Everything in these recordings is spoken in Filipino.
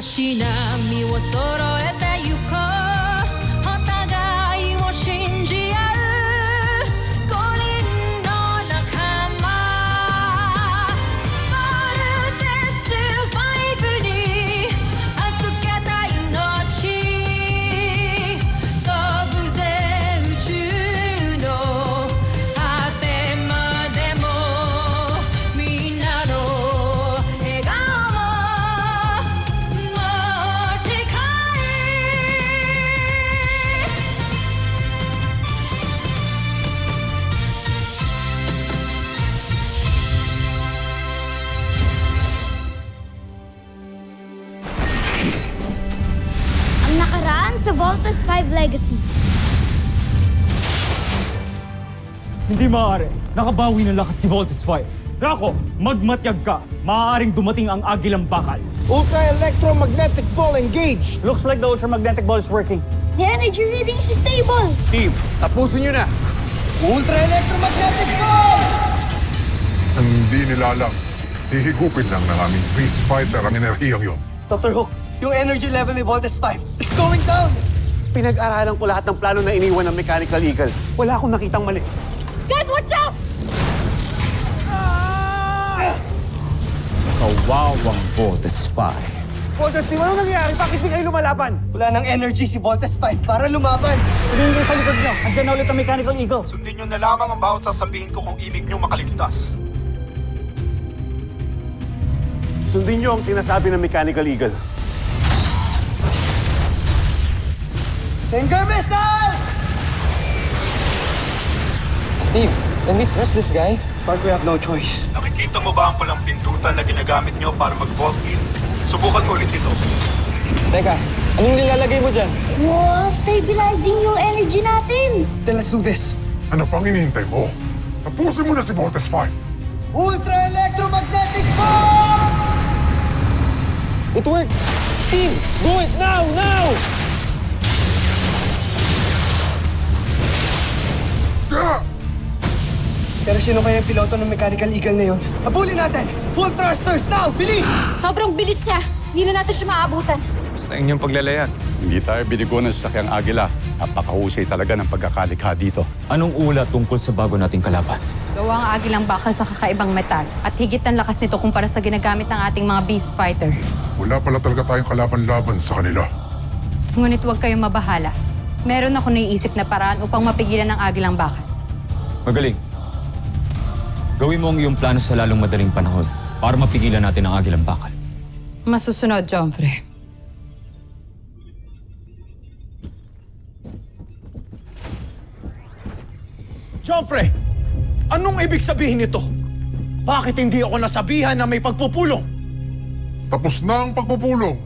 しな身を揃えてゆこうお互いを信じ合う5人の仲間まるでスーファイブに預けた命飛ぶぜ宇宙の果てまでもみんなの笑顔も近いAng nakaraan sa Voltes 5 Legacy. Hindi maaari. Nakabawi ng lakas si Voltes 5. Draco, magmatyag ka. Maaaring dumating ang Agilang Bakal. Ultra-electromagnetic ball engaged! Looks like the ultramagnetic ball is working. The energy reading is stable. Team, tapusin nyo na! Ultra-electromagnetic ball! Hindi nila alam. Hihigupin lang ng aming Beast Fighter ang enerhiyang yun. Dr. Hook, yung energy level ni Voltes 5, it's going down! Pinag-aralan ko lahat ng plano na iniwan ng Mechanical Eagle. Wala akong nakitang mali. Guys, watch out! Kawawang Voltes 5. Voltes Team, anong nangyayari? Bakit di kayo lumalaban? Wala ng energy si Voltes 5 para lumaban. Sabihin ko sa likod nyo, andyan na ulit ang Mechanical Eagle. Sundin nyo na lamang ang bawat sasabihin ko kung ibig nyo makaligtas. Sundin nyo ang sinasabi ng Mechanical Eagle. Finger missile! Steve, can we trust this guy? But we have no choice. Nakikita mo ba ang palang pintutan na ginagamit nyo para mag-vault in? Subukan ko ulit ito. Teka, anong nilalagay mo dyan? Wow, stabilizing yung energy natin. Then let's do this. Ano pang hinihintay mo? Tapusin mo na si Voltes 5. Ultra-electromagnetic ball! It worked! Steve, do it now! Now! Yeah! Pero sino kaya yung piloto ng Mechanical Eagle na yun? Habulin natin! Full thrusters now! Bilis! Sobrang bilis niya. Hindi na natin siya maabutan. Basta inyong paglalayan. Hindi tayo binigo ng sasakyang Agila. Napakahusay talaga ng pagkakalikha dito. Anong ulat tungkol sa bago nating kalaban? Gawa ang Agilang Bakal sa kakaibang metal at higit ang lakas nito kumpara sa ginagamit ng ating mga beast fighter. Wala pala talaga tayong kalaban-laban sa kanila. Ngunit huwag kayong mabahala. Meron ako naiisip na paraan upang mapigilan ang Agilang Bakal. Magaling. Gawin mo ang iyong plano sa lalong madaling panahon para mapigilan natin ang Agilang Bakal. Masusunod, Joffrey. Joffrey! Anong ibig sabihin nito? Bakit hindi ako nasabihan na may pagpupulong? Tapos na ang pagpupulong.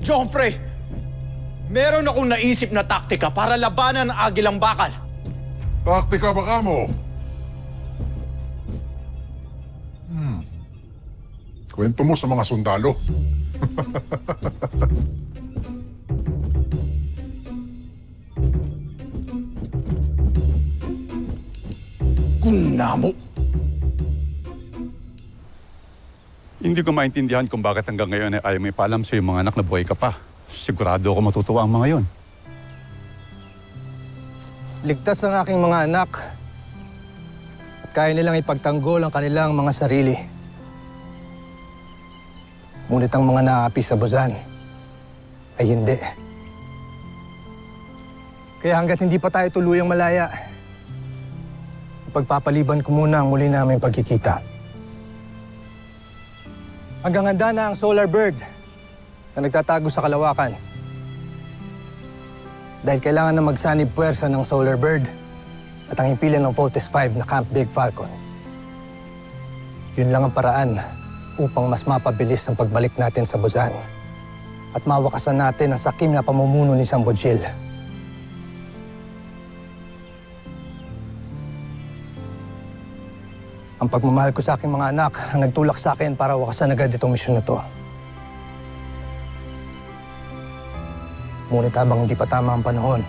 Joffrey! Meron akong naisip na taktika para labanan ang Agilang Bakal. Taktika ba ka mo? Kwento mo sa mga sundalo. Kunamo! Hindi ko maintindihan kung bakit hanggang ngayon ay ayaw may paalam sa iyong mga anak na buhay ka pa. Sigurado ako matutuwa ang mga yon. Ligtas ang aking mga anak. At kaya nilang ipagtanggol ang kanilang mga sarili. Ngunit ang mga naapi sa Buzan ay hindi. Kaya hanggat hindi pa tayo tuluyang malaya, pagpapaliban ko muna ang muli naming pagkikita. Hanggang handa na ang Solar Bird na nagtatago sa kalawakan. Dahil kailangan na magsanib puwersa ng Solar Bird at ang himpilan ng Voltes 5 na Camp Big Falcon. Yun lang ang paraan upang mas mapabilis ang pagbalik natin sa Buzan at mawakasan natin ang sakim na pamumuno ni Sambojil. Ang pagmamahal ko sa aking mga anak ang nagtulak sa akin para wakasan agad itong misyon na to. Ngunit habang hindi pa tama ang panahon,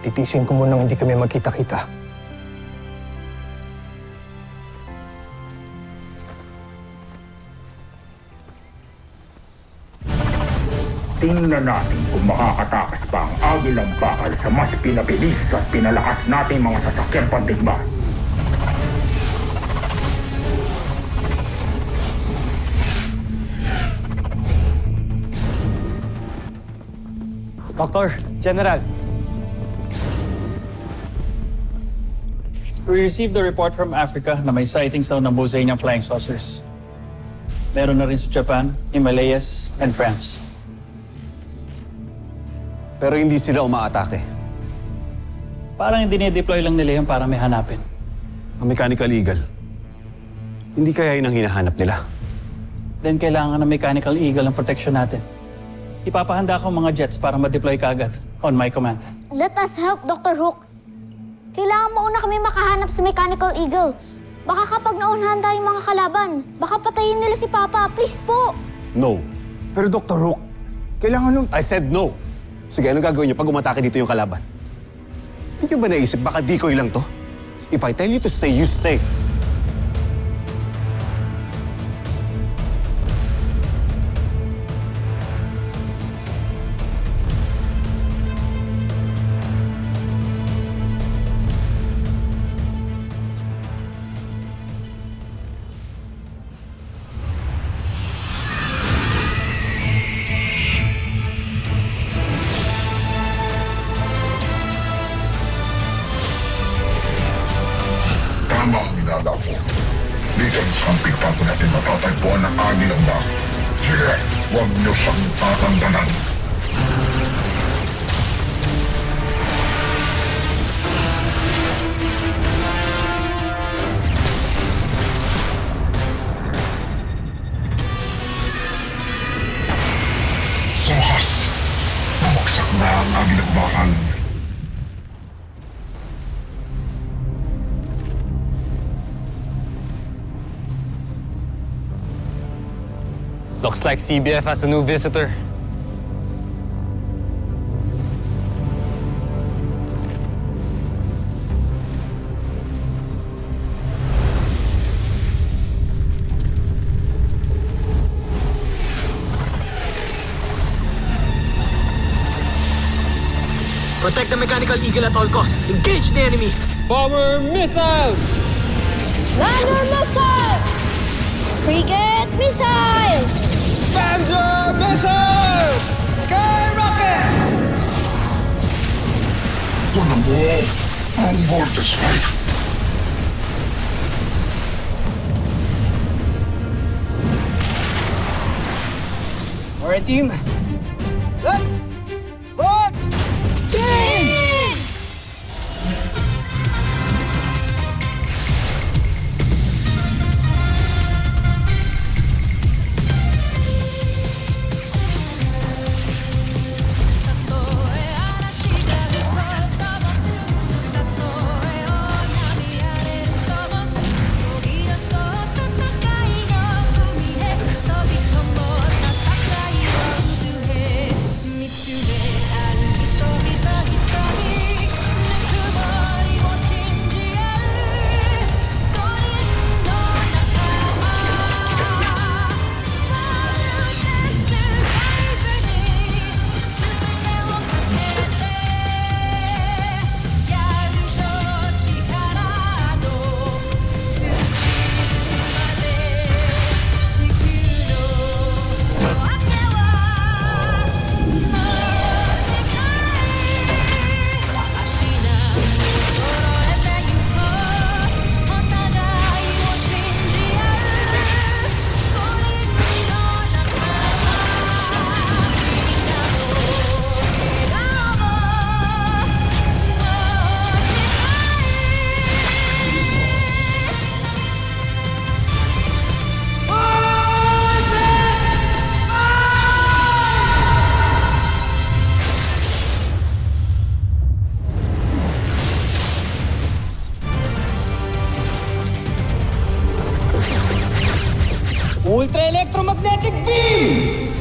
titisin ko munang hindi kami magkita-kita. 'Di ba, Steve? Hindi ko maintindihan kung bakit hanggang ngayon ay ayaw may paalam sa iyong mga anak na buhay ka pa. Sigurado ako matutuwa ang mga yon. Tingnan natin kung makakatakas pa ang Agilang Bakal sa mas pinabilis at pinalakas nating mga sasakyang pandigma. Doctor, General, We received a report from Africa na may sightings daw ng Bosanian flying saucers. Meron na rin sa Japan, Himalayas, and France. pero hindi sila umaatake. Parang dinideploy lang nila yun para may hanapin. Ang Mechanical Eagle, hindi kaya yun ang hinahanap nila. Then kailangan ng Mechanical Eagle ang protection natin. Ipapahanda ko ang mga jets para ma-deploy kaagad on my command. Let us help, Dr. Hook. Kailangan mauna kami makahanap sa Mechanical Eagle. Baka kapag naunahan tayo mga kalaban, baka patayin nila si Papa. Please po! No. Pero Dr. Hook, kailangan nung... I said no. Sige, anong gagawin niyo pag umatake dito yung kalaban? Hindi niyo ba naisip, baka decoy lang to? If I tell you to stay, you stay. Tama ang inala ko. Dito sa pigtapo natin matatagpuan ang Agilang Bakal. Sige, huwag niyo siyang tatandanan. Sohas! Bumagsak na ang Agilang Bakal. Looks like CBF has a new visitor. Protect the Mechanical Eagle at all costs. Engage the enemy. Bomber missiles! Lander missile! Frigate missile! Panzer missile! Skyrocket! Ito na mo ang Voltes 5. Alright, team. Let's rock! Ultra electromagnetic beam!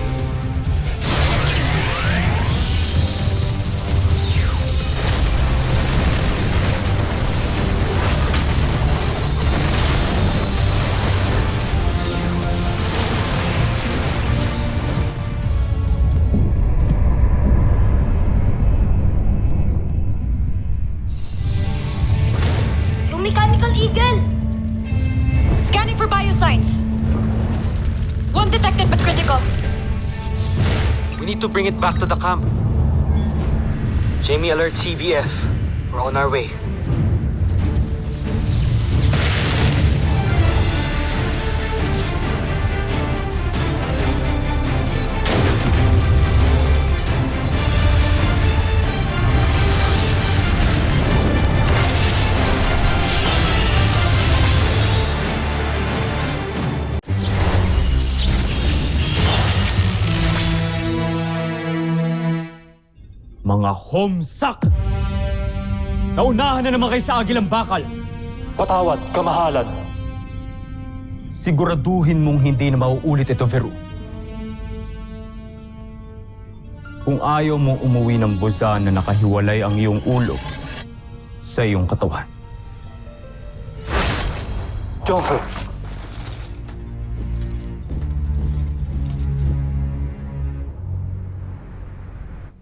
Detected but critical. We need to bring it back to the camp. Jamie, alert CBF. We're on our way. Mga homesuck! Naunahan na naman kayo sa Agilang Bakal! Patawad, kamahalan. Siguraduhin mong hindi na mauulit ito, Veru. Kung ayaw mong umuwi ng Busan na nakahiwalay ang iyong ulo sa iyong katawan. Jungkook.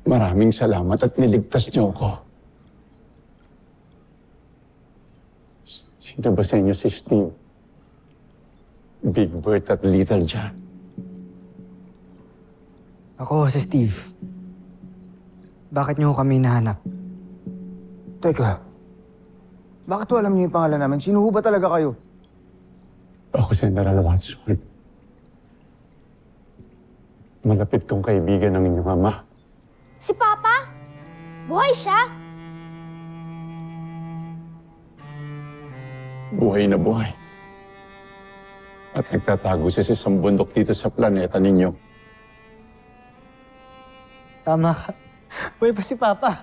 Maraming salamat at niligtas niyo ako. Sino ba sa inyo si Steve? Big Bert at Little John. Ako si Steve. Bakit niyo kami nahanap? Teka, bakit alam niyo yung pangalan namin? Sino ho ba talaga kayo? Ako si General Watson. Malapit kong kaibigan ng inyong ama. Si Papa? Buhay siya? Buhay na buhay. At nagtatago siya sa isang bundok dito sa planeta ninyo. Tama ka. Buhay pa si Papa.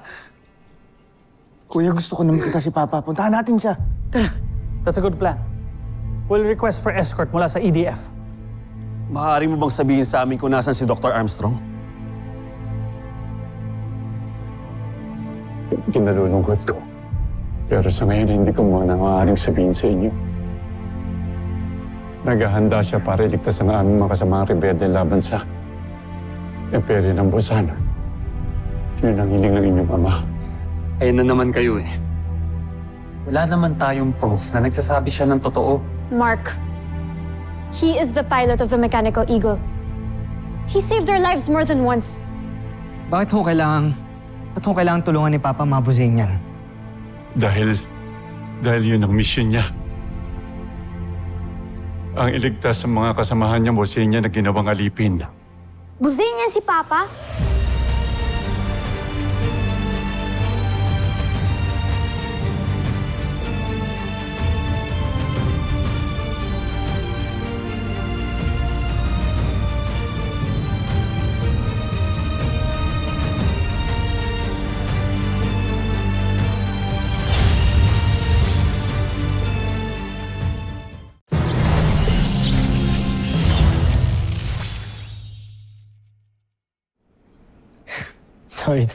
Kuya, gusto ko naman kita si Papa. Puntahan natin siya. Tara. That's a good plan. We'll request for escort mula sa EDF. Maaari mo bang sabihin sa amin kung nasan si Dr. Armstrong? Kinalulungkot ko. Pero sa ngayon, hindi ko muna maaaring sabihin sa inyo. Naghahanda siya para iligtas ang aming mga kasamang rebelde laban sa Imperyo ng Busan. Yun ang hiling ng inyong ama. Ayun na naman kayo eh. Wala naman tayong proof na nagsasabi siya ng totoo. Mark, he is the pilot of the Mechanical Eagle. He saved our lives more than once. Bakit ho kailangan tulungan ni Papa mabusin yan? Dahil yun ang mission niya. Ang iligtas sa mga kasamahan niya, Bosenia, na ginawang alipin. Buzayin niya si Papa? Sorry,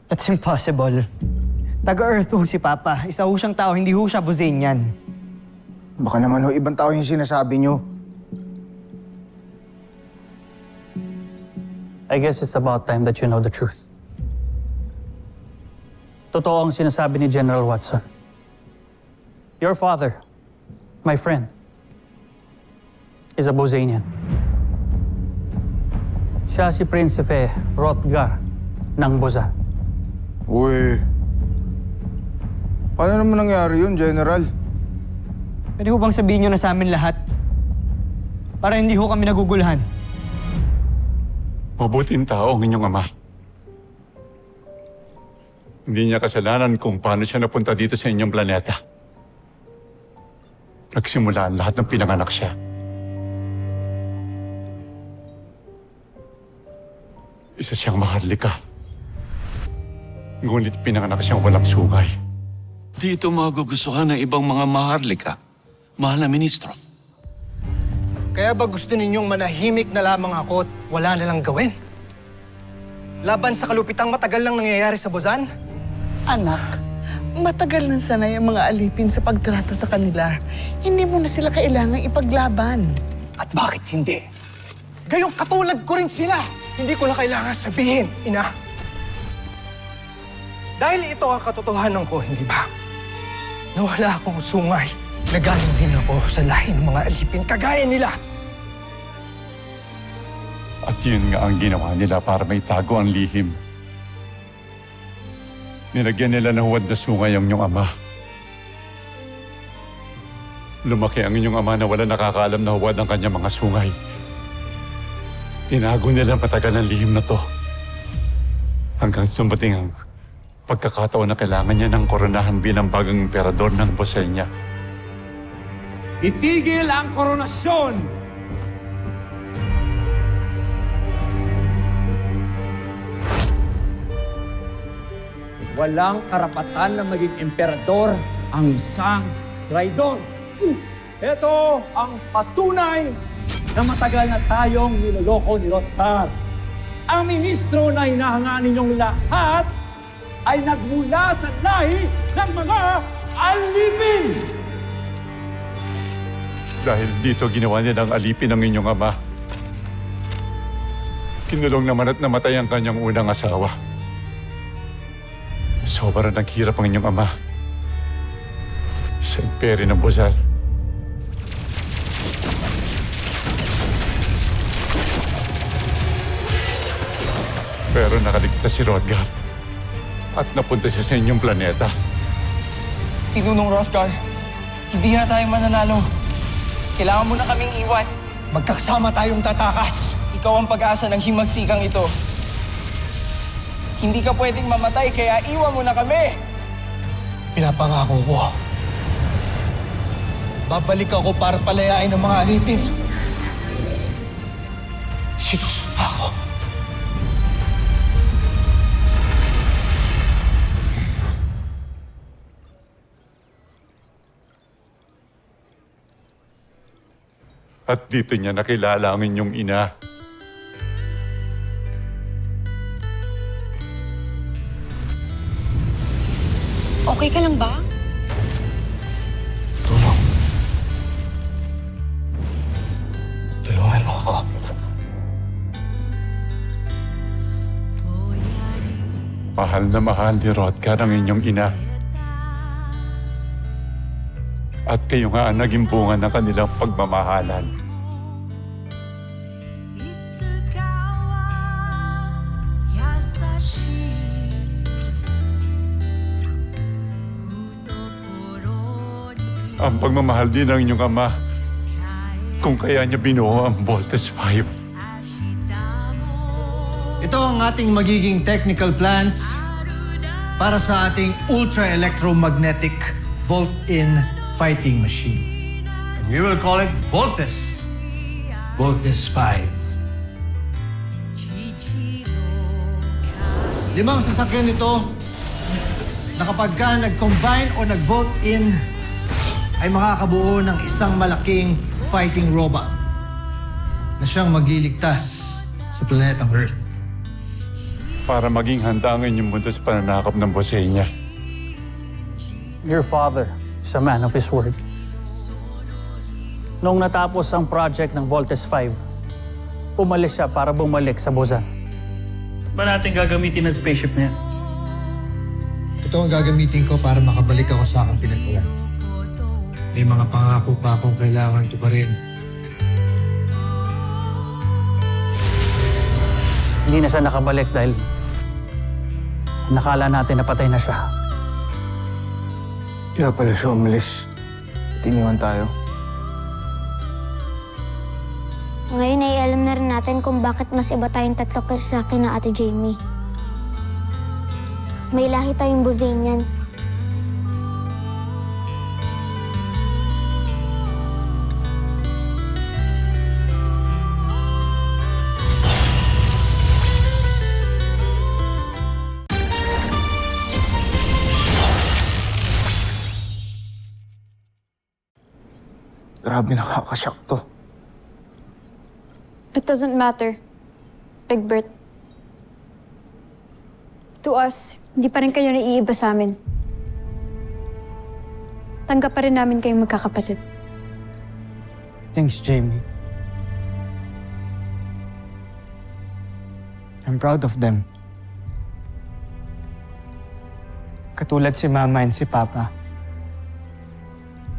that's impossible. Taga-Earth ho si Papa. Isa ho siyang tao, hindi ho siya Buzanian. Baka naman ho, ibang tao yung sinasabi niyo. I guess it's about time that you know the truth. Totoo ang sinasabi ni General Watson. Your father, my friend, is a Buzanian. Siya si Prinsipe Rotgar ng Busan. Uy, paano naman nangyari yun, General? Pwede ho bang sabihin niyo na sa amin lahat? Para hindi ho kami naguguluhan. Mabuting tao ang inyong ama. Hindi niya kasalanan kung paano siya napunta dito sa inyong planeta. Nagsimula ang lahat ng pinanganak siya. Isa siyang maharlika. Ngunit pinanganak siyang walang sungay. Dito magugustuhan ng ibang mga maharlika, mahal na ministro. Kaya ba gusto ninyong manahimik na lamang ako at wala na lang gawin? Laban sa kalupitang matagal lang nangyayari sa Busan? Anak, matagal na sanay ang mga alipin sa pagtrato sa kanila. Hindi mo na sila kailangang ipaglaban. At bakit hindi? Gayong katulad ko rin sila. Hindi ko na kailangan sabihin, ina. Dahil ito ang katotohanan ko, hindi ba? Na wala akong sungay. Nagaling din ako sa lahi ng mga alipin, kagaya nila. At yun nga ang ginawa nila para maitago ang lihim. Nilagyan nila ng huwad na sungay ang inyong ama. Lumaki ang inyong ama na wala nakakaalam na huwad ang kanyang mga sungay. Tinago nila matagal ang lihim na to. Hanggang sumating ang pagkakataon na kailangan niya ng koronahan bilang bagong emperador ng Bosenya. Itigil ang koronasyon! Walang karapatan na maging emperador ang isang traidor. Ito ang patunay na matagal na tayong niloloko ni Rothgar. Ang ministro na hinahangaan ninyong lahat ay nagmula sa lahi ng mga alipin! Dahil dito ginawa nilang alipin ang inyong ama. Kinulong naman at namatay ang kanyang unang asawa. Sobrang naghirap ang inyong ama sa imperi ng Bozal. Pero nakaligtas si Rothgar at napunta siya sa inyong planeta. Tinunong Rothgar, hindi na tayo mananalo. Kailangan mo na kaming iwan. Magkakasama tayong tatakas. Ikaw ang pag-asa ng himagsikang ito. Hindi ka pwedeng mamatay, kaya iwan mo na kami! Pinapangako ko. Babalik ako para palayain ang mga alipin. Sinusumpa ko. At dito niya nakilala ang inyong ina. Okay ka lang ba? Tulungan mo ako. Mahal na mahal ni Rothgar ang inyong ina. At kayo nga ang naging bunga ng kanilang pagmamahalan. Ang pagmamahal din ng inyong ama kung kaya niya binuo ang Voltes 5. Ito ang ating magiging technical plans para sa ating ultra-electromagnetic Volt-in fighting machine. And we will call it Voltes. Voltes 5. 5 sasakyan nito na kapag ka nag-combine o nag-Volt-in ay makakabuo ng isang malaking fighting robot na siyang magliligtas sa planetang Earth. Para maging handa ang inyong mundo sa pananakop ng Bosenya. Your father is a man of his word. Noong natapos ang project ng Voltes 5, umalis siya para bumalik sa Bozan. Ba natin gagamitin ang spaceship niya? Ito ang gagamitin ko para makabalik ako sa aking pinagmulan. May mga pangako pa akong kailangan tuparin. Hindi na siya nakabalik dahil nakala natin na patay na siya. Kaya pala siya umalis. Tiniwan tayo. Ngayon ay alam na rin natin kung bakit mas iba tayong tatlo kaysa kina Ate Jamie. May lahi tayong Bozenians. Grabe, nakakashock to. It doesn't matter, Big Bert. To us, hindi pa rin kayo naiiba sa amin. Tanggap pa rin namin kayong magkakapatid. Thanks, Jamie. I'm proud of them. Katulad si Mama and si Papa.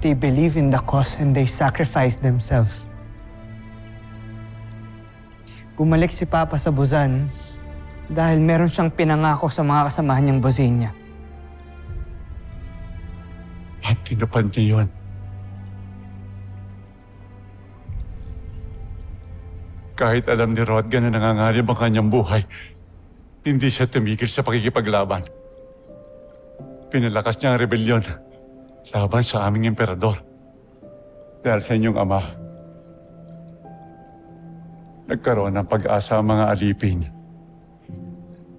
They believe in the cause and they sacrifice themselves. Bumalik si Papa sa Busan dahil meron siyang pinangako sa mga kasamahan niyang Bosenia. At tinupad niya yun. Kahit alam ni Rodgan na nanganganib ang kanyang buhay, hindi siya tumigil sa pakikipaglaban. Pinalakas niya ang rebelyon laban sa aming emperador. Dahil sa inyong ama, nagkaroon ng pag-asa ang mga alipin.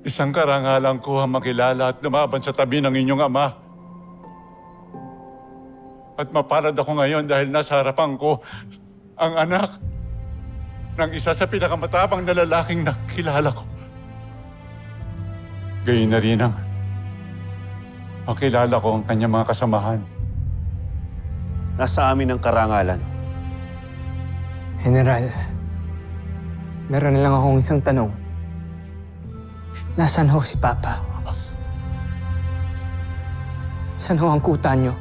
Isang karangalan ko ang makilala at lumaban sa tabi ng inyong ama. At mapalad ako ngayon dahil nasa harapan ko ang anak ng isa sa pinakamatapang na lalaking nakilala ko. Gayon na rin ang makilala ko ang kanyang mga kasamahan. Nasa amin ang karangalan. General, meron na lang akong isang tanong. Nasaan ho si Papa? Saan ho ang kuta niyo?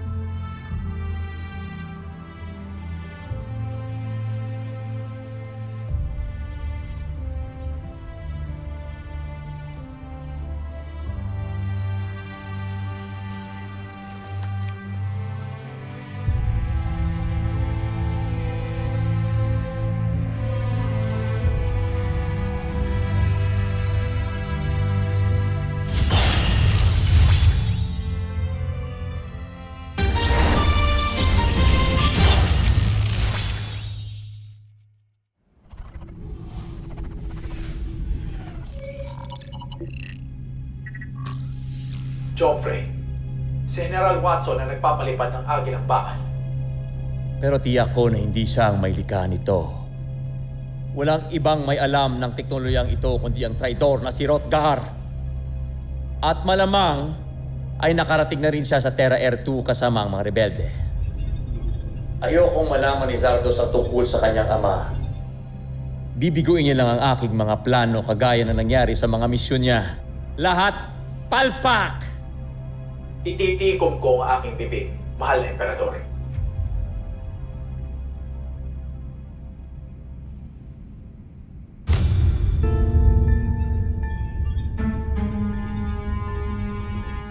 Joffrey, si General Watson na nagpapalipad ng agi ng bakal. Pero tiyak ko na hindi siya ang may likha nito. Walang ibang may alam ng teknolohiyang ito kundi ang traidor na si Hrothgar. At malamang ay nakarating na rin siya sa Terra Air 2 kasama ang mga rebelde. Ayokong malaman ni Zardos ang tungkol sa kanyang ama. Bibiguin niya lang ang aking mga plano kagaya na nangyari sa mga misyon niya. Lahat palpak! Ititikom ko ang aking bibig, mahal na emperador.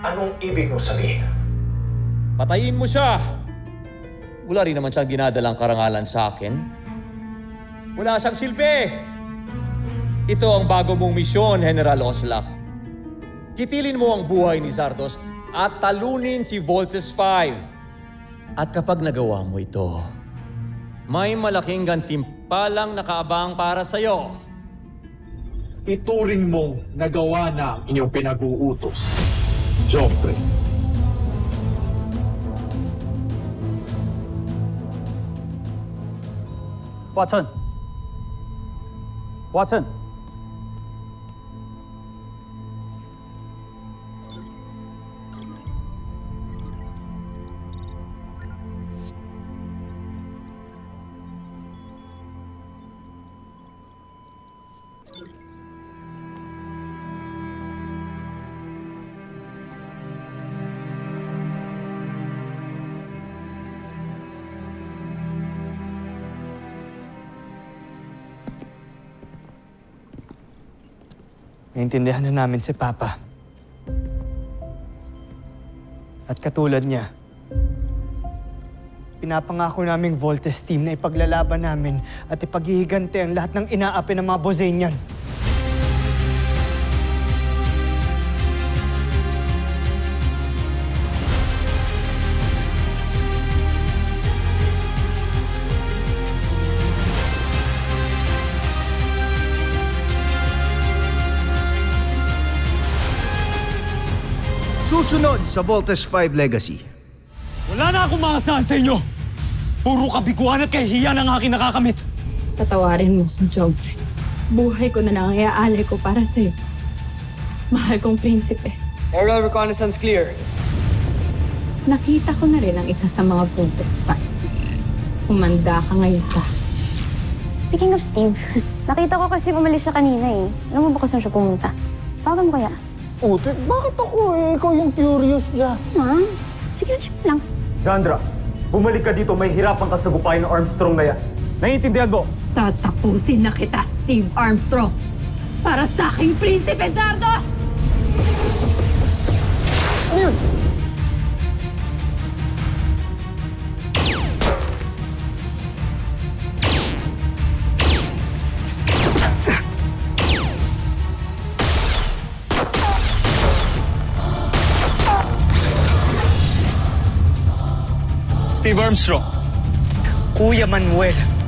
Anong ibig mo sabihin? Patayin mo siya! Wala rin naman siyang dinadalang karangalan sa akin. Wala siyang silbi! Ito ang bago mong misyon, General Oslap. Kitilin mo ang buhay ni Zardos at talunin si Voltes 5. At kapag nagawa mo ito, may malaking gantimpalang nakaabang para sa'yo. Ituring mong nagawa na ang inyong pinag-uutos, Joffrey. Watson! Watson! Naintindihan na namin si Papa. At katulad niya, pinapangako naming Voltes team na ipaglalaban namin at ipaghihigante ang lahat ng inaapi ng mga Bosenian. Susunod sa Voltes 5 Legacy. Wala na akong maasahan sa inyo! Puro kabiguan at kahihiyan ang aking nakakamit! Patawarin mo ko, Joffrey. Buhay ko na lang ang iaalay ko para sa'yo. Mahal kong prinsipe. Aerial reconnaissance clear. Nakita ko na rin ang isa sa mga Voltes 5. Umanda ka ngayon sa akin. Speaking of Steve, nakita ko kasi umalis siya kanina eh. Alam mo ba kung saan siya pumunta? Tawagan mo kaya? Ute, bakit ako eh? Ikaw yung curious dyan. Ha? Sige, check lang. Sandra, bumalik ka dito, may hirapan ka sa gupain ng Armstrong na yan. Naiintindihan mo? Tatapusin na kita, Steve Armstrong. Para sa aking Prinsipe Zardos! Steve Armstrong. Kuya Manuel.